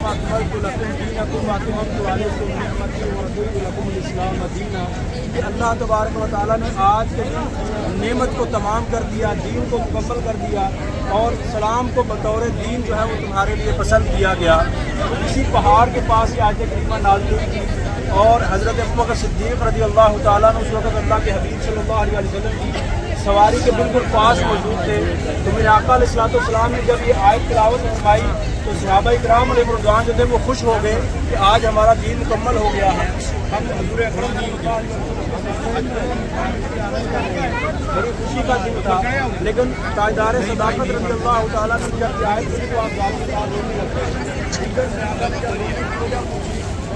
कि अल्लाह तबारक व तआला ने आज के दिन नेमत को तमाम कर दिया, दीन को मुकम्मल कर दिया और सलाम को बतौर दीन जो है वो तुम्हारे लिए पसंद किया गया। तो इसी पहाड़ के पास ही आयत करीमा नाज़िल हुई थी और हज़रत अबू बकर सिद्दीक़ रज़ियल्लाहु तआला अन्हु उस वक़्त अल्लाह के हबीब सल्लल्लाहु अलैहि वसल्लम की सवारी के बिल्कुल पास मौजूद थे। तो मेरे आका अलैहिस्सलाम ने जब ये आयत तिलावत फरमाई तो सहाबा इकराम अलैहिर्रिज़वान जो थे वो खुश हो गए कि आज हमारा दीन मुकम्मल हो गया है। हम हुज़ूर अकरम बड़ी खुशी का दिन था, लेकिन ताजदार सदाकत रज़ियल्लाहु तआला ने जब आयत सुनी तो आप ज़ाहिर रोने लगे।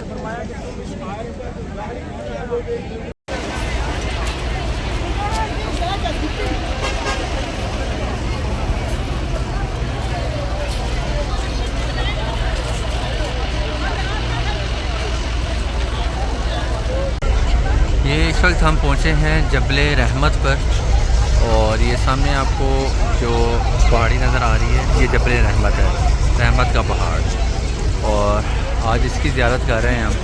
फरमाया कि तुम इस आयत का ये इस वक्त हम पहुँचे हैं जबल रहमत पर और ये सामने आपको जो पहाड़ी नज़र आ रही है ये जबल रहमत है, रहमत का पहाड़, और आज इसकी ज़ियारत कर रहे हैं हम।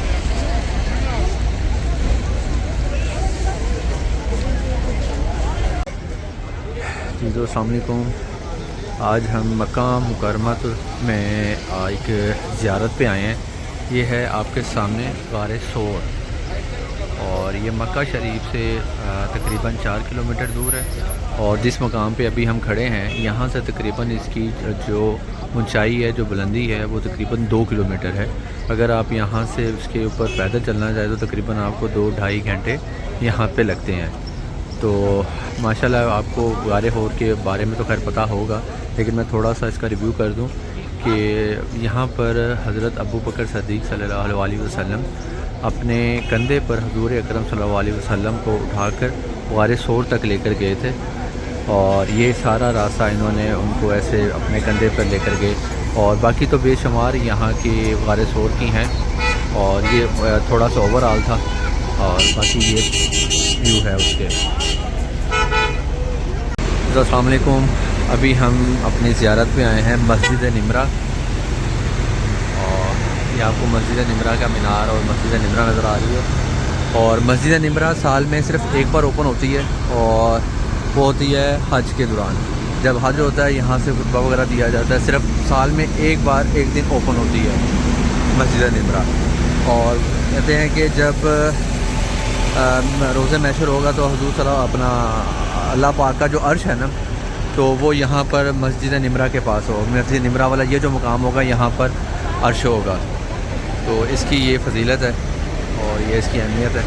जी तो अस्सलाम वालेकुम। आज हम मक्का मुकर्रमा में एक ज़ियारत पे आए हैं। ये है आपके सामने गारे सोर और ये मक्का शरीफ से तकरीबन 4 किलोमीटर दूर है। और जिस मकाम पे अभी हम खड़े हैं यहाँ से तकरीबन इसकी जो ऊंचाई है, जो बुलंदी है, वो तकरीबन 2 किलोमीटर है। अगर आप यहाँ से उसके ऊपर पैदल चलना चाहें तो तकरीबन आपको 2-2.5 घंटे यहाँ पे लगते हैं। तो माशाल्लाह आपको गारे होर के बारे में तो खैर पता होगा, लेकिन मैं थोड़ा सा इसका रिव्यू कर दूँ कि यहाँ पर हज़रत अबू बकर सिद्दीक़ सल्लल्लाहु अलैहि वसल्लम अपने कंधे पर हुज़ूर अकरम सल्लल्लाहु अलैहि वसल्लम को उठाकर गारे सोर तक लेकर गए थे और ये सारा रास्ता इन्होंने उनको ऐसे अपने कंधे पर लेकर गए। और बाकी तो बेशुमार यहाँ की गारे सोर की हैं और ये थोड़ा सा ओवरऑल था और बाकी ये व्यू है उसके। तो अस्सलाम वालेकुम। अभी हम अपनी ज़ियारत पे आए हैं मस्जिद निमरा और ये आपको मस्जिद निमरा का मीनार और मस्जिद निमरा नज़र आ रही है। और मस्जिद निमरा साल में सिर्फ एक बार ओपन होती है और वो होती है हज के दौरान। जब हज होता है यहाँ से खुतबा वगैरह दिया जाता है, सिर्फ साल में एक बार एक दिन ओपन होती है मस्जिद निमरा। और कहते हैं कि जब रोज़े महशर होगा तो हुज़ूर सल्लल्लाहु अपना अल्लाह पाक का जो अर्श है ना, तो वो यहाँ पर मस्जिद निमरा के पास हो। मस्जिद निमरा वाला ये जो मुकाम होगा यहाँ पर अर्श होगा। तो इसकी ये फजीलत है और ये इसकी अहमियत है।